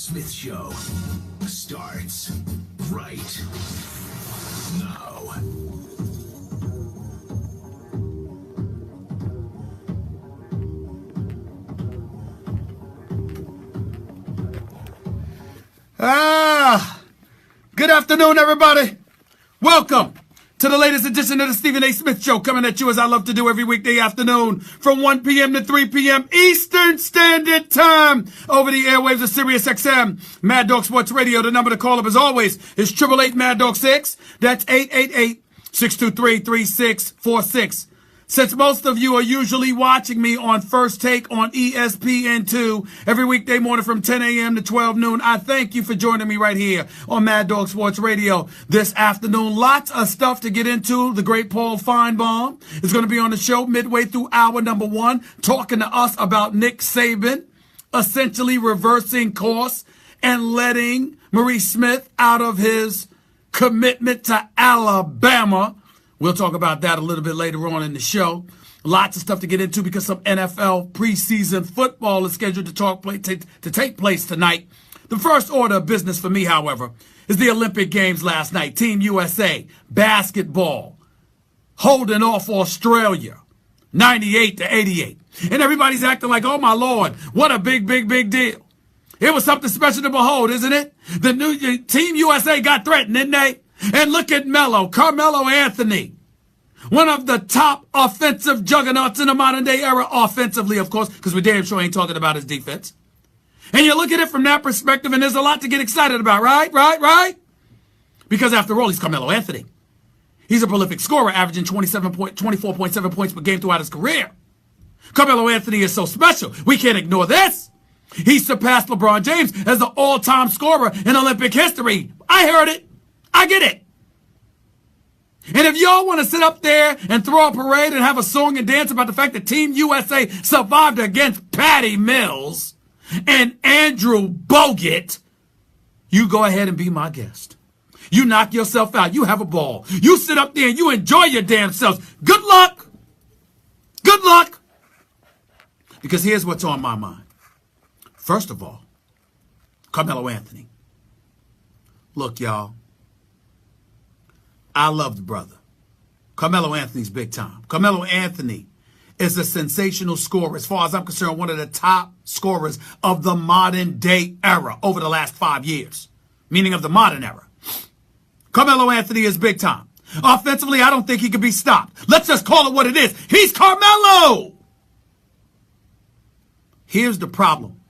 Smith Show starts right now. Good afternoon, everybody. Welcome to the latest edition of the Stephen A. Smith Show, coming at you as I love to do every weekday afternoon from 1 p.m. to 3 p.m. Eastern Standard Time over the airwaves of Sirius XM, Mad Dog Sports Radio. The number to call up, as always, is 888 Mad Dog 6. That's 888-623-3646. Since most of you are usually watching me on First Take on ESPN2 every weekday morning from 10 a.m. to 12 noon, I thank you for joining me right here on Mad Dog Sports Radio this afternoon. Lots of stuff to get into. The great Paul Feinbaum is going to be on the show midway through hour number 1, talking to us about Nick Saban essentially reversing course and letting Maurice Smith out of his commitment to Alabama. We'll talk about that a little bit later on in the show. Lots of stuff to get into because some NFL preseason football is scheduled to take place tonight. The first order of business for me, however, is the Olympic Games last night. Team USA basketball holding off Australia 98-88. And everybody's acting like, oh my Lord, what a big deal. It was something special to behold, isn't it? The new Team USA got threatened, didn't they? And look at Melo, Carmelo Anthony, one of the top offensive juggernauts in the modern day era, offensively, of course, because we damn sure ain't talking about his defense. And you look at it from that perspective, and there's a lot to get excited about, right? Because after all, he's Carmelo Anthony. He's a prolific scorer, averaging 24.7 points per game throughout his career. Carmelo Anthony is so special. We can't ignore this. He surpassed LeBron James as the all-time scorer in Olympic history. I heard it. I get it. And if y'all want to sit up there and throw a parade and have a song and dance about the fact that Team USA survived against Patty Mills and Andrew Bogut, you go ahead and be my guest. You knock yourself out. You have a ball. You sit up there and you enjoy your damn selves. Good luck. Good luck. Because here's what's on my mind. First of all, Carmelo Anthony. Look, y'all. I love the brother. Carmelo Anthony's big time. Carmelo Anthony is a sensational scorer. As far as I'm concerned, one of the top scorers of the modern day era over the last 5 years. Meaning of the modern era. Carmelo Anthony is big time. Offensively, I don't think he can be stopped. Let's just call it what it is. He's Carmelo! Here's the problem.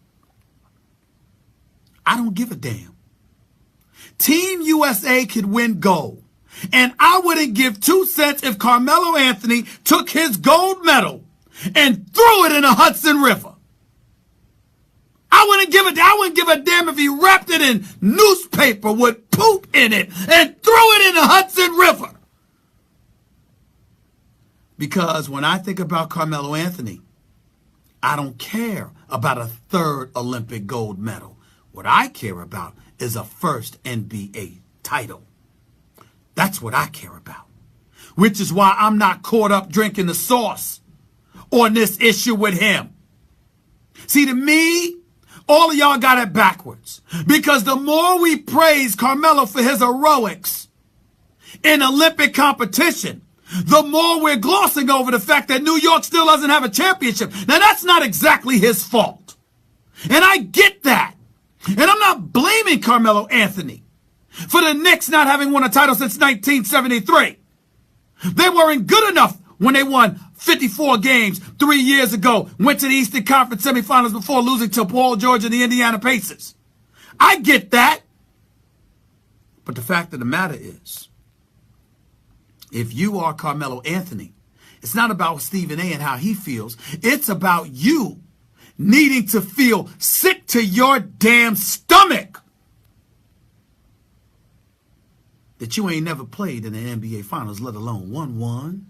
I don't give a damn. Team USA could win gold. And I wouldn't give 2 cents if Carmelo Anthony took his gold medal and threw it in the Hudson River. I wouldn't give a damn if he wrapped it in newspaper with poop in it and threw it in the Hudson River. Because when I think about Carmelo Anthony, I don't care about a 3rd Olympic gold medal. What I care about is a first NBA title. That's what I care about. Which is why I'm not caught up drinking the sauce on this issue with him. See, to me, all of y'all got it backwards. Because the more we praise Carmelo for his heroics in Olympic competition, the more we're glossing over the fact that New York still doesn't have a championship. Now, that's not exactly his fault. And I get that. And I'm not blaming Carmelo Anthony for the Knicks not having won a title since 1973. They weren't good enough when they won 54 games 3 years ago, went to the Eastern Conference semifinals before losing to Paul George and the Indiana Pacers. I get that. But the fact of the matter is, if you are Carmelo Anthony, it's not about Stephen A. and how he feels. It's about you needing to feel sick to your damn stomach that you ain't never played in the NBA Finals, let alone won one.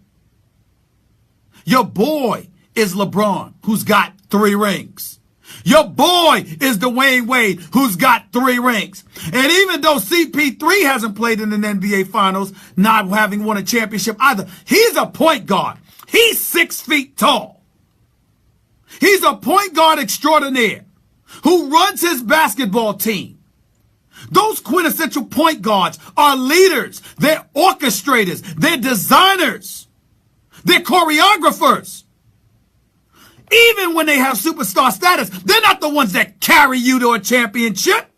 Your boy is LeBron, who's got 3 rings. Your boy is Dwayne Wade, who's got 3 rings. And even though CP3 hasn't played in an NBA Finals, not having won a championship either, he's a point guard. He's 6 feet tall. He's a point guard extraordinaire who runs his basketball team. Those quintessential point guards are leaders. They're orchestrators. They're designers. They're choreographers. Even when they have superstar status, they're not the ones that carry you to a championship.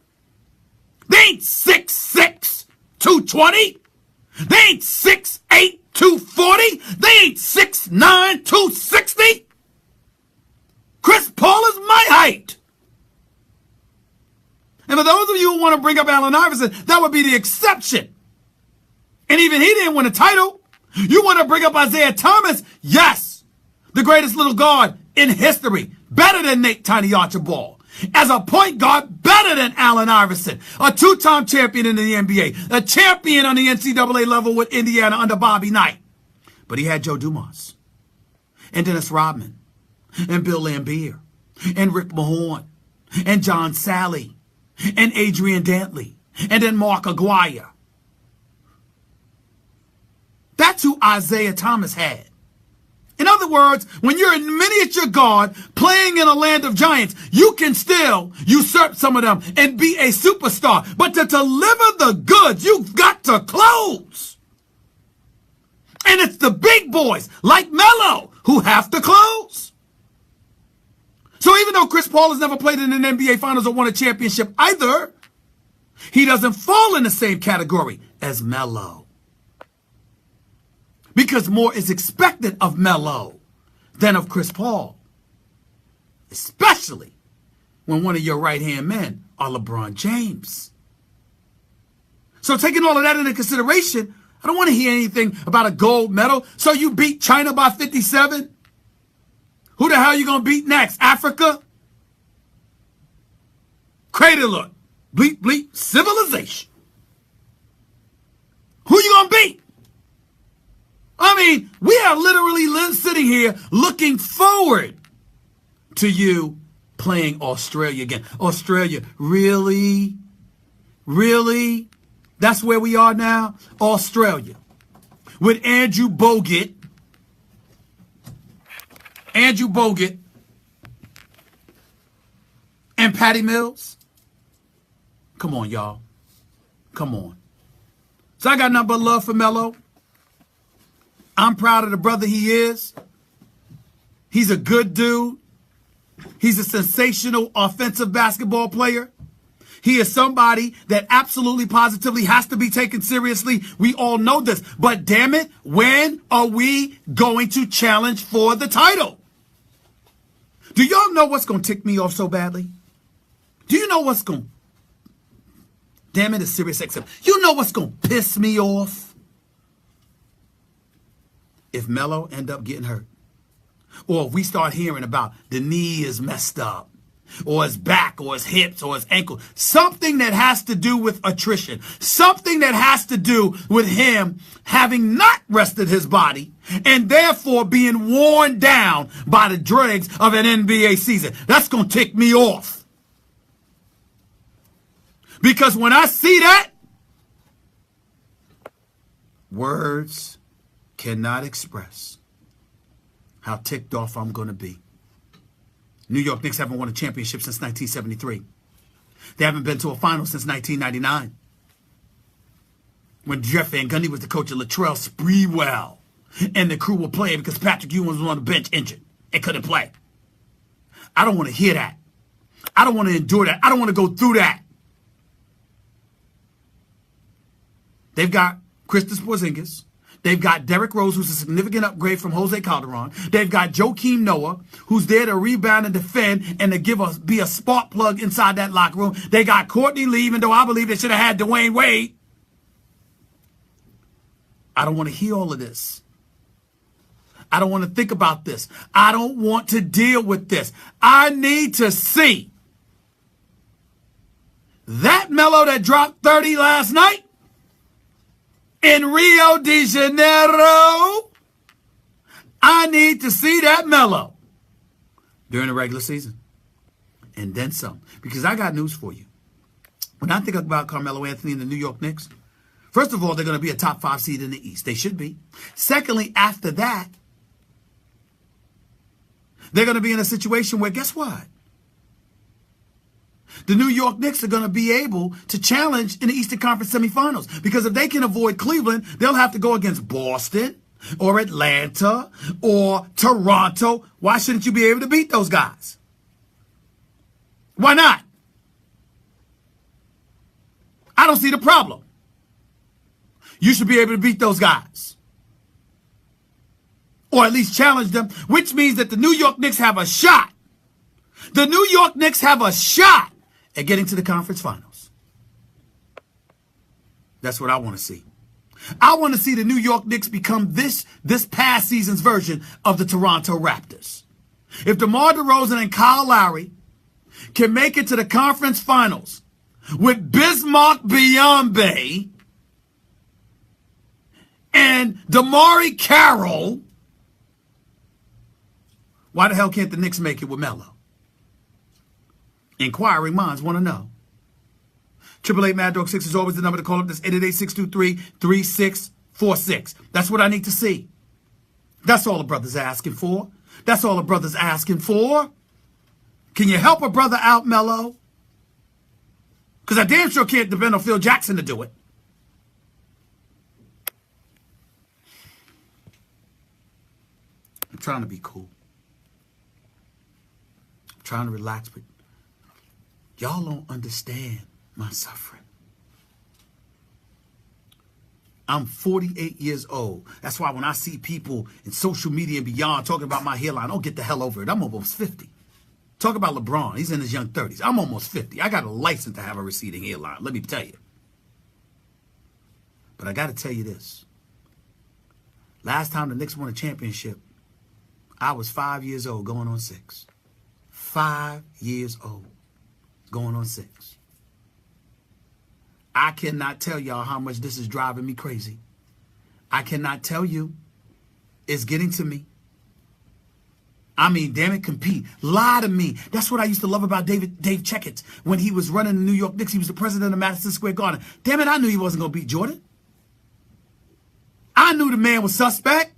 They ain't 6'6", 220. They ain't 6'8", 240. They ain't 6'9", 260. Chris Paul is my height. And for those of you who want to bring up Allen Iverson, that would be the exception. And even he didn't win a title. You want to bring up Isaiah Thomas? Yes. The greatest little guard in history. Better than Nate Tiny Archibald. As a point guard, better than Allen Iverson. A two-time champion in the NBA. A champion on the NCAA level with Indiana under Bobby Knight. But he had Joe Dumas. And Dennis Rodman. And Bill Laimbeer. And Rick Mahorn. And John Sally. And Adrian Dantley. And then Mark Aguirre. That's who Isaiah Thomas had. In other words, when you're a miniature guard playing in a land of giants, you can still usurp some of them and be a superstar. But to deliver the goods, you've got to close. And it's the big boys like Melo who have to close. So even though Chris Paul has never played in an NBA Finals or won a championship either, he doesn't fall in the same category as Melo. Because more is expected of Melo than of Chris Paul. Especially when one of your right-hand men are LeBron James. So taking all of that into consideration, I don't want to hear anything about a gold medal. So you beat China by 57? Who the hell are you going to beat next? Africa? Crater look. Bleep, bleep. Civilization. Who you going to beat? I mean, we are literally sitting here looking forward to you playing Australia again. Australia, really? Really? That's where we are now? Australia. With Andrew Bogut. And Patty Mills. Come on, y'all. Come on. So I got nothing but love for Melo. I'm proud of the brother he is. He's a good dude. He's a sensational offensive basketball player. He is somebody that absolutely positively has to be taken seriously. We all know this. But damn it, when are we going to challenge for the title? Do y'all know what's going to tick me off so badly? Do you know what's going to... Damn it, it's Sirius XM. You know what's going to piss me off? If Melo end up getting hurt. Or if we start hearing about the knee is messed up. Or his back, or his hips, or his ankle. Something that has to do with attrition. Something that has to do with him having not rested his body and therefore being worn down by the dregs of an NBA season. That's going to tick me off. Because when I see that, words cannot express how ticked off I'm going to be. New York Knicks haven't won a championship since 1973. They haven't been to a final since 1999. When Jeff Van Gundy was the coach of Latrell Sprewell. And the crew were playing because Patrick Ewing was on the bench injured and couldn't play. I don't want to hear that. I don't want to endure that. I don't want to go through that. They've got Kristaps Porzingis. They've got Derrick Rose, who's a significant upgrade from Jose Calderon. They've got Joakim Noah, who's there to rebound and defend and to be a spark plug inside that locker room. They got Courtney Lee, even though I believe they should have had Dwayne Wade. I don't want to hear all of this. I don't want to think about this. I don't want to deal with this. I need to see that Melo that dropped 30 last night in Rio de Janeiro. I need to see that Melo during the regular season. And then some. Because I got news for you. When I think about Carmelo Anthony and the New York Knicks, first of all, they're going to be a top 5 seed in the East. They should be. Secondly, after that, they're going to be in a situation where, guess what? the New York Knicks are going to be able to challenge in the Eastern Conference semifinals. Because if they can avoid Cleveland, they'll have to go against Boston or Atlanta or Toronto. Why shouldn't you be able to beat those guys? Why not? I don't see the problem. You should be able to beat those guys. Or at least challenge them, which means that the New York Knicks have a shot. The New York Knicks have a shot at getting to the conference finals. That's what I want to see. I want to see the New York Knicks become this past season's version of the Toronto Raptors. If DeMar DeRozan and Kyle Lowry can make it to the conference finals with Bismarck Biyombe and DeMarre Carroll, why the hell can't the Knicks make it with Melo? Inquiring minds want to know. 888 Mad Dog 6 is always the number to call up. That's 888-623-3646. That's what I need to see. That's all the brother's asking for. That's all the brother's asking for. Can you help a brother out, Melo? Because I damn sure can't depend on Phil Jackson to do it. I'm trying to be cool. I'm trying to relax, but y'all don't understand my suffering. I'm 48 years old. That's why when I see people in social media and beyond talking about my hairline, don't get the hell over it. I'm almost 50. Talk about LeBron. He's in his young 30s. I'm almost 50. I got a license to have a receding hairline. Let me tell you. But I got to tell you this. Last time the Knicks won a championship, I was 5 years old, going on 6. 5 years old, going on 6. I cannot tell y'all how much this is driving me crazy. I cannot tell you. It's getting to me. I mean, damn it, compete. Lie to me. That's what I used to love about Dave Checkett. When he was running the New York Knicks, he was the president of Madison Square Garden. Damn it, I knew he wasn't going to beat Jordan. I knew the man was suspect.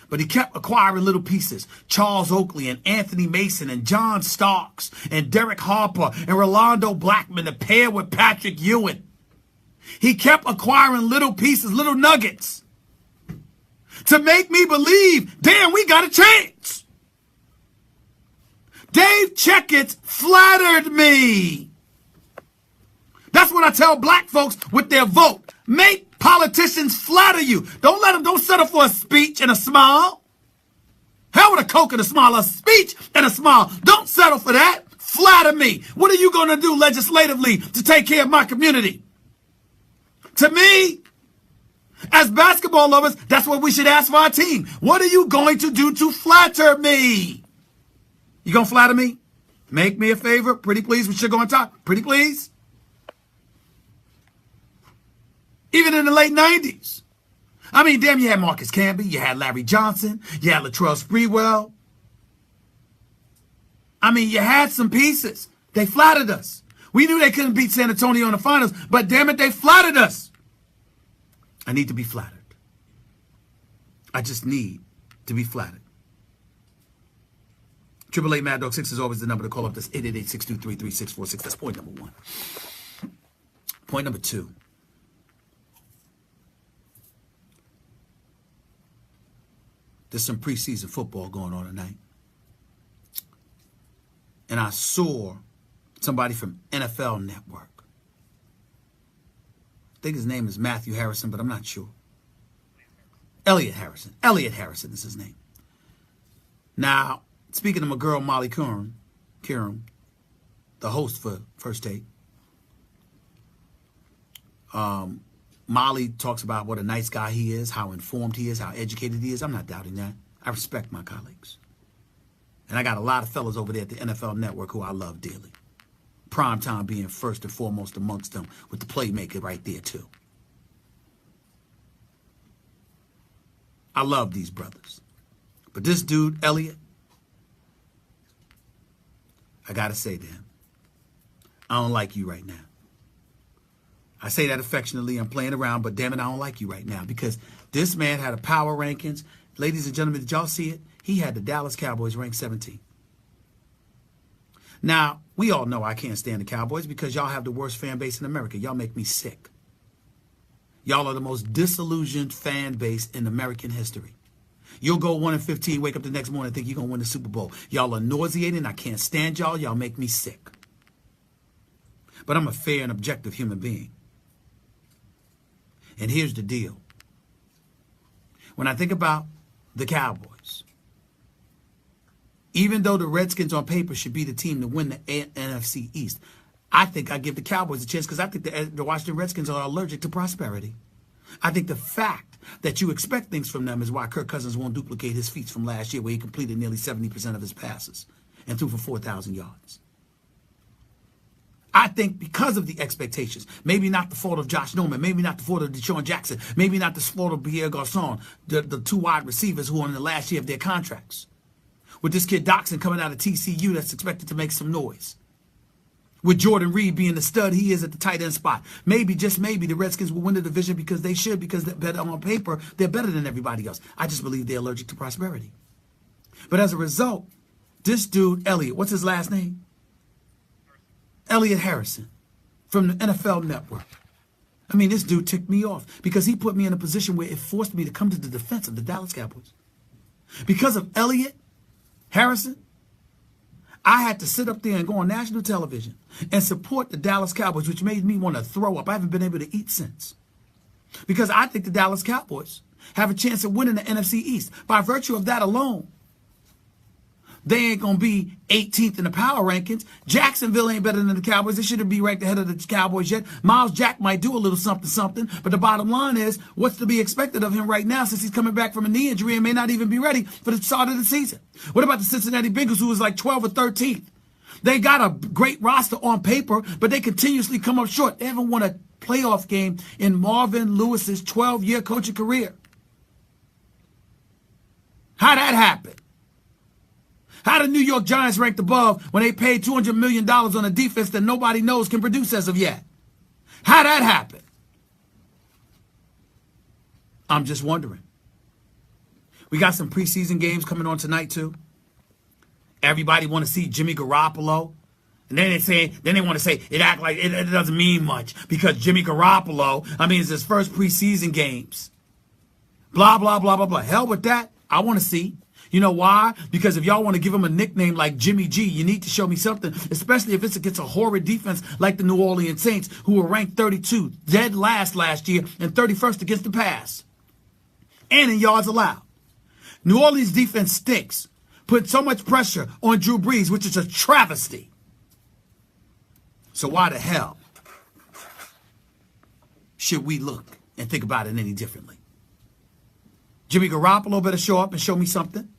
But he kept acquiring little pieces. Charles Oakley and Anthony Mason and John Starks and Derek Harper and Rolando Blackman to pair with Patrick Ewing. He kept acquiring little pieces, little nuggets to make me believe, damn, we got a chance. Dave Checkett flattered me. That's what I tell black folks with their vote. Make politicians flatter you. Don't settle for a speech and a smile. Hell with a Coke and a smile, a speech and a smile. Don't settle for that. Flatter me. What are you going to do legislatively to take care of my community? To me, as basketball lovers, that's what we should ask for our team. What are you going to do to flatter me? You going to flatter me? Make me a favor. Pretty please with sugar on top. Pretty please. Even in the late 90s. I mean, damn, you had Marcus Camby, you had Larry Johnson, you had Latrell Sprewell. I mean, you had some pieces. They flattered us. We knew they couldn't beat San Antonio in the finals, but damn it, they flattered us. I need to be flattered. I just need to be flattered. 888 Mad Dog 6 is always the number to call up. That's 888-623-3646. That's point number 1. Point number 2. There's some preseason football going on tonight. And I saw somebody from NFL Network. I think his name is Matthew Harrison, but I'm not sure. Elliot Harrison. Elliot Harrison is his name. Now, speaking of my girl Molly Curran, the host for First Take, Molly talks about what a nice guy he is, how informed he is, how educated he is. I'm not doubting that. I respect my colleagues. And I got a lot of fellas over there at the NFL Network who I love dearly. Primetime being first and foremost amongst them, with the playmaker right there too. I love these brothers. But this dude, Elliot, I got to say to him, I don't like you right now. I say that affectionately. I'm playing around, but damn it, I don't like you right now. Because this man had a power rankings. Ladies and gentlemen, did y'all see it? He had the Dallas Cowboys ranked 17. Now, we all know I can't stand the Cowboys because y'all have the worst fan base in America. Y'all make me sick. Y'all are the most disillusioned fan base in American history. You'll go 1-15, wake up the next morning and think you're going to win the Super Bowl. Y'all are nauseating. I can't stand y'all. Y'all make me sick. But I'm a fair and objective human being. And here's the deal. When I think about the Cowboys, even though the Redskins on paper should be the team to win the NFC East, I think I give the Cowboys a chance because I think the Washington Redskins are allergic to prosperity. I think the fact that you expect things from them is why Kirk Cousins won't duplicate his feats from last year where he completed nearly 70% of his passes and threw for 4,000 yards. I think because of the expectations, maybe not the fault of Josh Norman, maybe not the fault of Deshaun Jackson, maybe not the fault of Pierre Garçon, the two wide receivers who are in the last year of their contracts. With this kid Doxson coming out of TCU that's expected to make some noise. With Jordan Reed being the stud he is at the tight end spot. Maybe, just maybe, the Redskins will win the division because they should, because they're better on paper. They're better than everybody else. I just believe they're allergic to prosperity. But as a result, this dude, Elliott, what's his last name? Elliott Harrison from the NFL Network. I mean, this dude ticked me off because he put me in a position where it forced me to come to the defense of the Dallas Cowboys. Because of Elliott Harrison, I had to sit up there and go on national television and support the Dallas Cowboys, which made me want to throw up. I haven't been able to eat since. Because I think the Dallas Cowboys have a chance of winning the NFC East. By virtue of that alone, they ain't going to be 18th in the power rankings. Jacksonville ain't better than the Cowboys. They shouldn't be ranked ahead of the Cowboys yet. Miles Jack might do a little something, but the bottom line is, what's to be expected of him right now since he's coming back from a knee injury and may not even be ready for the start of the season? What about the Cincinnati Bengals, who was like 12th or 13th? They got a great roster on paper, but they continuously come up short. They haven't won a playoff game in Marvin Lewis's 12-year coaching career. How'd that happen? How the New York Giants ranked above when they paid $200 million on a defense that nobody knows can produce as of yet? How'd that happen? I'm just wondering. We got some preseason games coming on tonight, too. Everybody want to see Jimmy Garoppolo. And then they want to say it act like it doesn't mean much because Jimmy Garoppolo, it's his first preseason games. Blah, blah, blah, blah, blah. Hell with that. I want to see. You know why? Because if y'all want to give him a nickname like Jimmy G, you need to show me something, especially if it's against a horrid defense like the New Orleans Saints, who were ranked 32, dead last year, and 31st against the pass. And in yards allowed. New Orleans defense stinks. Put so much pressure on Drew Brees, which is a travesty. So why the hell should we look and think about it any differently? Jimmy Garoppolo better show up and show me something.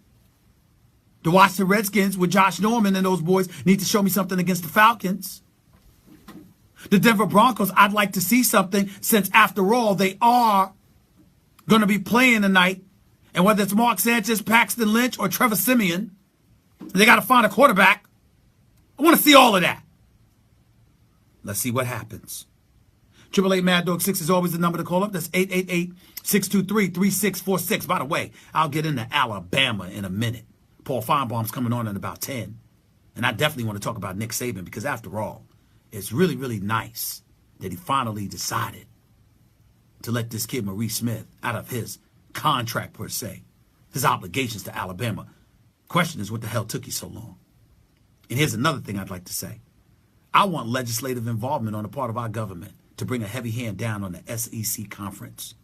The Washington Redskins with Josh Norman and those boys need to show me something against the Falcons. The Denver Broncos, I'd like to see something since, after all, they are going to be playing tonight. And whether it's Mark Sanchez, Paxton Lynch, or Trevor Siemian, they got to find a quarterback. I want to see all of that. Let's see what happens. 888-MAD-DOG-6 is always the number to call up. That's 888-623-3646. By the way, I'll get into Alabama in a minute. Paul Feinbaum's coming on in about 10. And I definitely want to talk about Nick Saban because, after all, it's really, really nice that he finally decided to let this kid Maurice Smith out of his contract, per se, his obligations to Alabama. Question is, what the hell took you so long? And here's another thing I'd like to say. I want legislative involvement on the part of our government to bring a heavy hand down on the SEC conference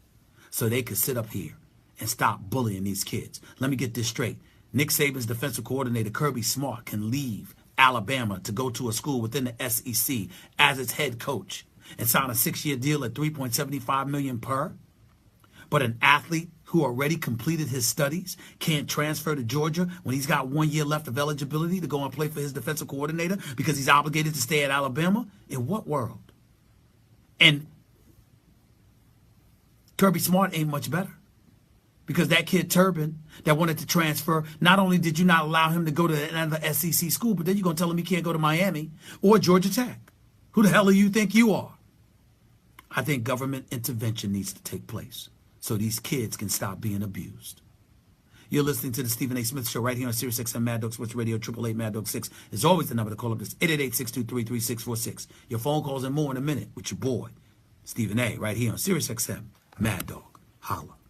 so they could sit up here and stop bullying these kids. Let me get this straight. Nick Saban's defensive coordinator, Kirby Smart, can leave Alabama to go to a school within the SEC as its head coach and sign a 6-year deal at $3.75 million per. But an athlete who already completed his studies can't transfer to Georgia when he's got 1 year left of eligibility to go and play for his defensive coordinator because he's obligated to stay at Alabama? In what world? And Kirby Smart ain't much better. Because that kid Turbin that wanted to transfer, not only did you not allow him to go to another SEC school, but then you're going to tell him he can't go to Miami or Georgia Tech. Who the hell do you think you are? I think government intervention needs to take place so these kids can stop being abused. You're listening to the Stephen A. Smith Show right here on Sirius XM Mad Dog Sports Radio, 888 Mad Dog 6 is always the number to call up. This 888-623-3646. Your phone calls and more in a minute with your boy, Stephen A. right here on Sirius XM Mad Dog. Holla.